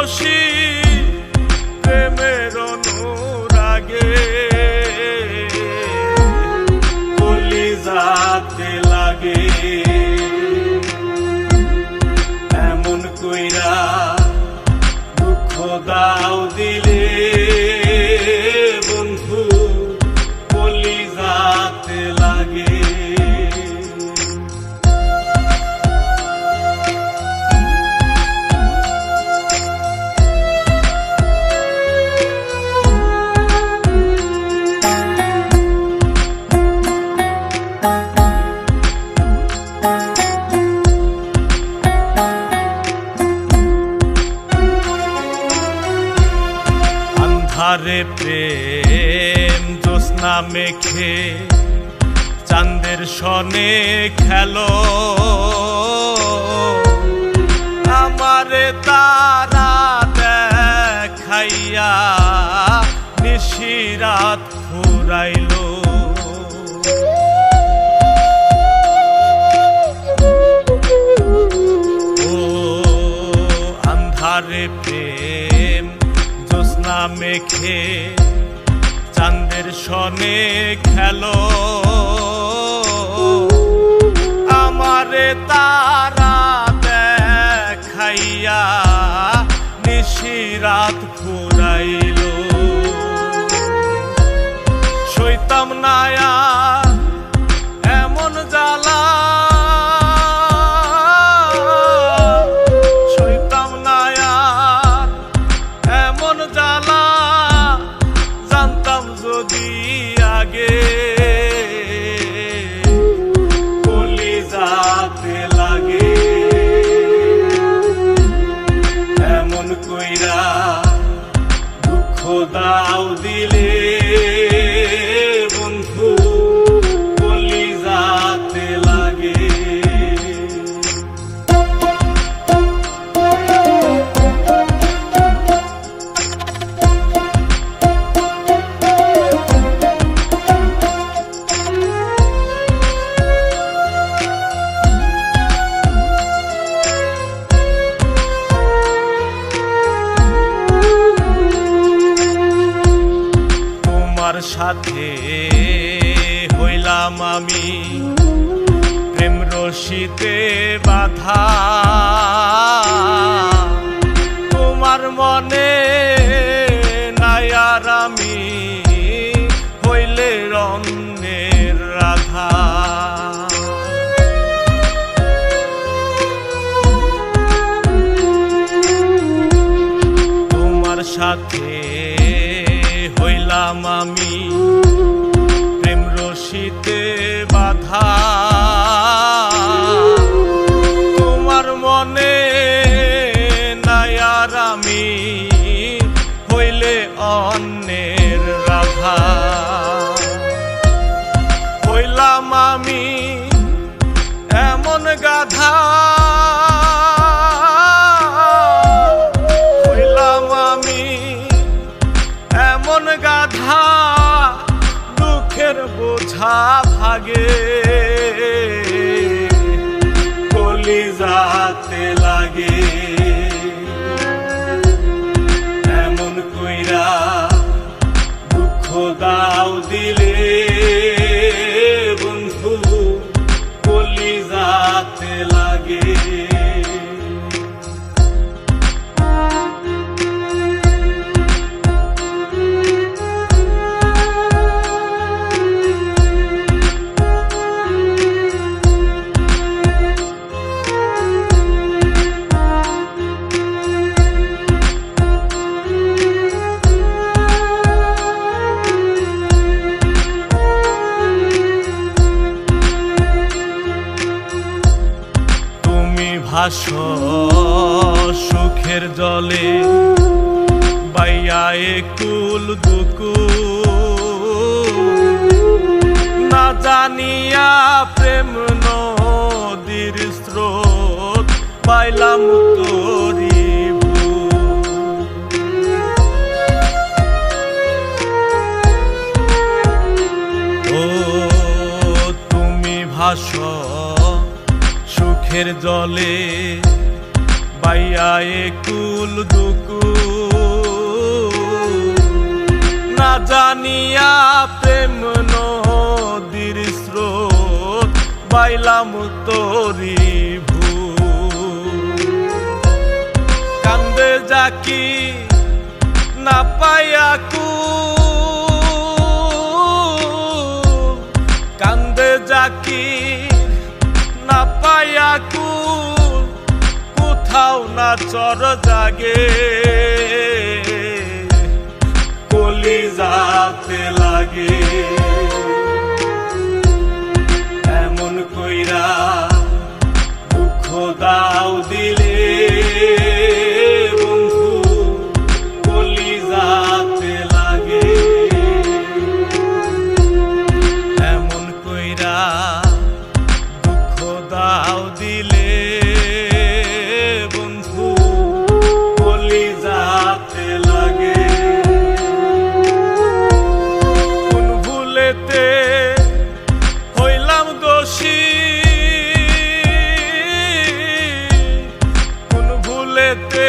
রশি প্রেমের অনুরাগে কলিজাতে লাগে। এমন কইরা দুঃখ দাও দিলে বন্ধু কলিজাতে লাগে। আন্ধারে প্রেম জ্যোৎস্না মেখে চাঁদের সনে খেলো, আমারে তারা দেখাইয়া নিশিরাত ফুরাইলো। ও আন্ধারে প্রেম জ্যোৎস্না মেখে চাঁদের সনে খেলো, আমারে তারা দেখাইয়া নিশিরাত ফুরাইলো। সইতাম না এমন জ্বালা, সইতাম না এমন জ্বালা, জানতাম যদি আগে কলিজাতে লাগে। এমন কইরা দুঃখ দাও দিলে বন্ধু কলিজাতে লাগে। তোমার সাথে হইলাম আমি প্রেম রশিতে বাঁধা, তোমার মনে নাই আর আমি হইলে অন্যের রাধা। তোমার সাথে হইলাম আমি প্রেম রশিতে বাঁধা, তোমার মনে নাই আর আমি হইলে অন্যের রাধা। হইলাম আমি এমন গাধা, হইলাম আমি এমন গাধা, দুঃখের বোঝা ভাগে কলিজাতে লাগে। এমন কইরা দুঃখ দাও দিলে বন্ধু কলিজাতে লাগে। ভাসো সুখের জলে বাইয়া একুল দুকুল, না জানিয়া প্রেম নদীর স্রোত পাইলাম তোরি ভুল। ও তুমি ভাসো সুখের জলে পাইয়া একুল দুকুল না জানিয়া প্রেম নদীর স্রোত বাইলাম তোরি ভুল। কান্দে যাকি না পাইয়া কুল, কান্দে যাকি না পাইয়া কুল, কোথাও না চর জাগে কলিজাতে লাগে। এমন কইরা দুঃখ দাও দিলে বন্ধু কলিজাতে লাগে। এমন কইরা দুঃখ দাও দিলে বন্ধু কলিজাতে লাগে। কোন ভুলেতে হইলাম দোষী, কোন ভুলেতে